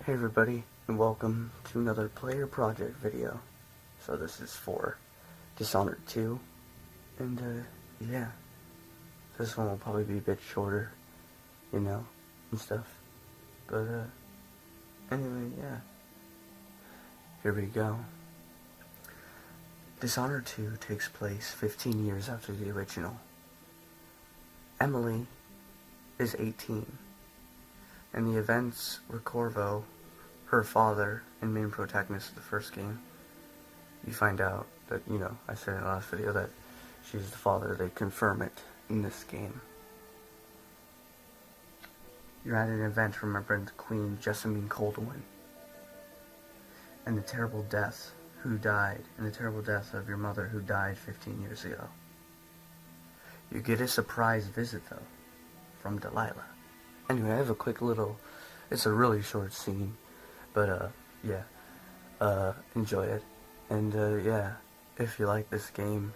Hey everybody, and welcome to another player project video. So this is for Dishonored 2, and yeah, this one will probably be a bit shorter, and stuff. But anyway, yeah, here we go. Dishonored 2 takes place 15 years after the original. Emily is 18, and the events were Corvo, her father and main protagonist of the first game. You find out that, I said in the last video that she's the father. They confirm it in this game. You're at an event remembering the Queen Jessamine Coldwin and the terrible death of your mother who died 15 years ago. You get a surprise visit, though, from Delilah. Anyway, I have a quick little, it's a really short scene, but yeah, enjoy it. And yeah, if you like this game,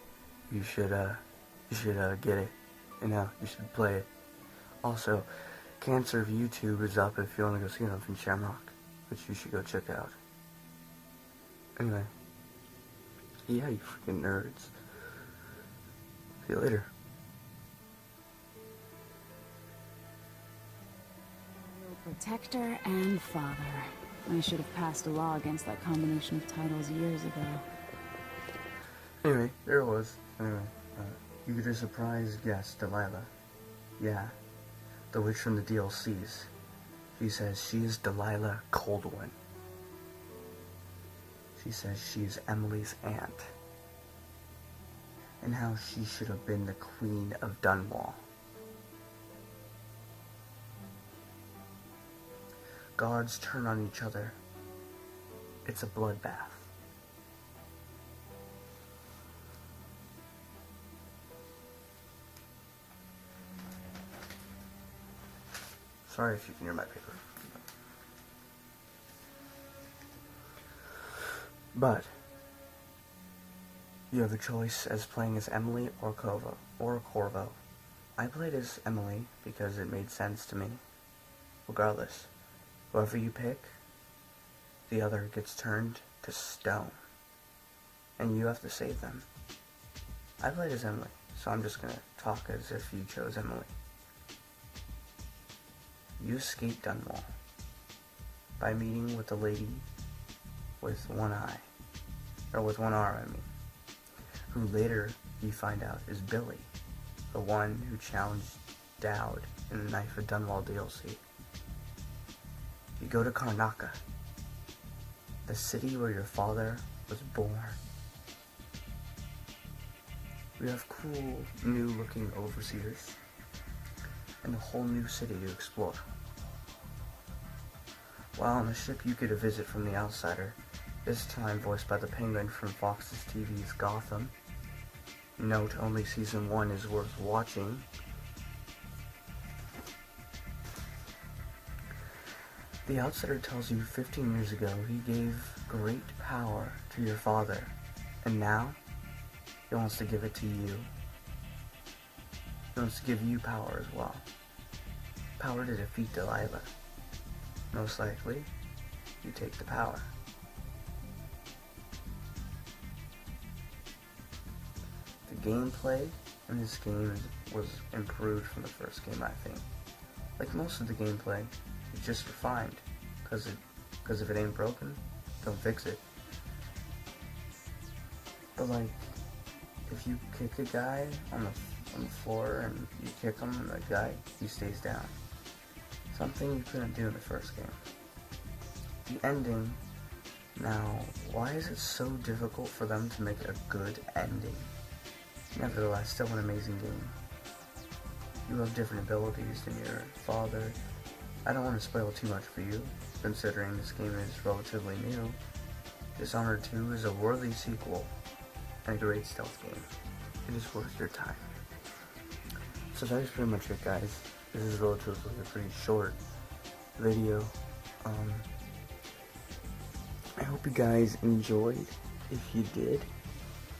you should get it. You should play it. Also, Cancer of YouTube is up if you want to go see them from Shamrock, which you should go check out. Anyway, yeah, you freaking nerds. See you later. Protector and father. I should have passed a law against that combination of titles years ago. Anyway, there it was. Anyway, you get a surprise guest, Delilah. Yeah, the witch from the DLCs. She says she is Delilah Coldwin. She says she is Emily's aunt, and how she should have been the Queen of Dunwall. Gods turn on each other. It's a bloodbath. Sorry if you can hear my paper. But you have a choice as playing as Emily or Corvo. I played as Emily because it made sense to me. Regardless, whoever you pick, the other gets turned to stone, and you have to save them. I played as Emily, so I'm just gonna talk as if you chose Emily. You escape Dunwall by meeting with a lady with one eye, or with one arm, I mean, who later you find out is Billy, the one who challenged Dowd in the Knife of Dunwall DLC. You go to Karnaca, the city where your father was born. We have cool, new-looking overseers, and a whole new city to explore. While on the ship, you get a visit from the outsider, this time voiced by the Penguin from Fox's TV's Gotham. Note, only Season 1 is worth watching. The outsider tells you 15 years ago he gave great power to your father, and now he wants to give it to you. He wants to give you power as well. Power to defeat Delilah. Most likely, you take the power. The gameplay in this game was improved from the first game, I think. Like most of the gameplay, it's just refined, because if it ain't broken, don't fix it. But like, if you kick a guy on the floor and you kick him and the guy, he stays down. Something you couldn't do in the first game. The ending, now, why is it so difficult for them to make a good ending? Nevertheless, still an amazing game. You have different abilities than your father. I don't want to spoil too much for you, considering this game is relatively new. Dishonored 2 is a worthy sequel and a great stealth game. It is worth your time. So that is pretty much it, guys. This is relatively a pretty short video. I hope you guys enjoyed. If you did,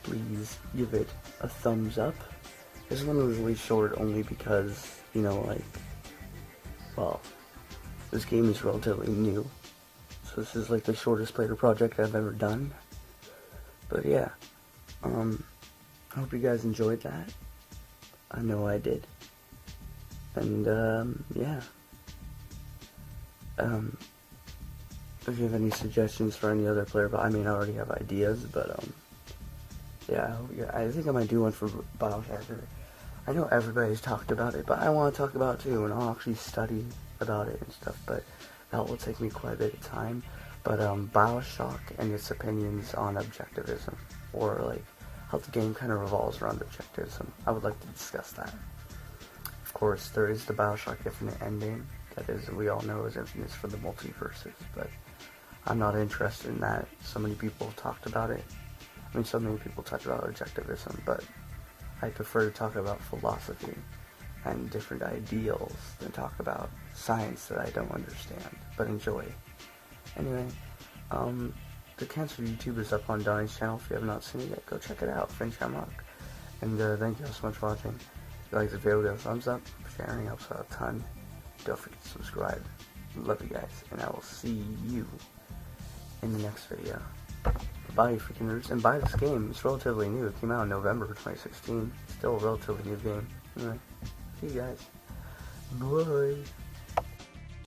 please give it a thumbs up. This one was really short only because, well, this game is relatively new, so this is like the shortest playthrough project I've ever done. But yeah, I hope you guys enjoyed that. I know I did. And yeah. If you have any suggestions for any other player, but I mean I already have ideas, but yeah, I think I might do one for Biohacker. I know everybody's talked about it, but I want to talk about it too, and I'll actually study about it and stuff, but that will take me quite a bit of time. But Bioshock and its opinions on objectivism, or like how the game kind of revolves around objectivism, I would like to discuss that. Of course, there is the Bioshock Infinite endgame, that is, we all know is infamous for the multiverses, but I'm not interested in that. So many people have talked about it. I mean, so many people talk about objectivism, but I prefer to talk about philosophy and different ideals than talk about science that I don't understand, but enjoy. Anyway, the Cancer YouTube is up on Donnie's channel. If you have not seen it yet, go check it out, French Hemlock. And thank you all so much for watching. If you like this video, give it a thumbs up. Sharing helps out a ton. Don't forget to subscribe. Love you guys, and I will see you in the next video. Bye, freaking roots, and buy this game. It's relatively new. It came out in November 2016. Still a relatively new game. Anyway, see you guys. Bye.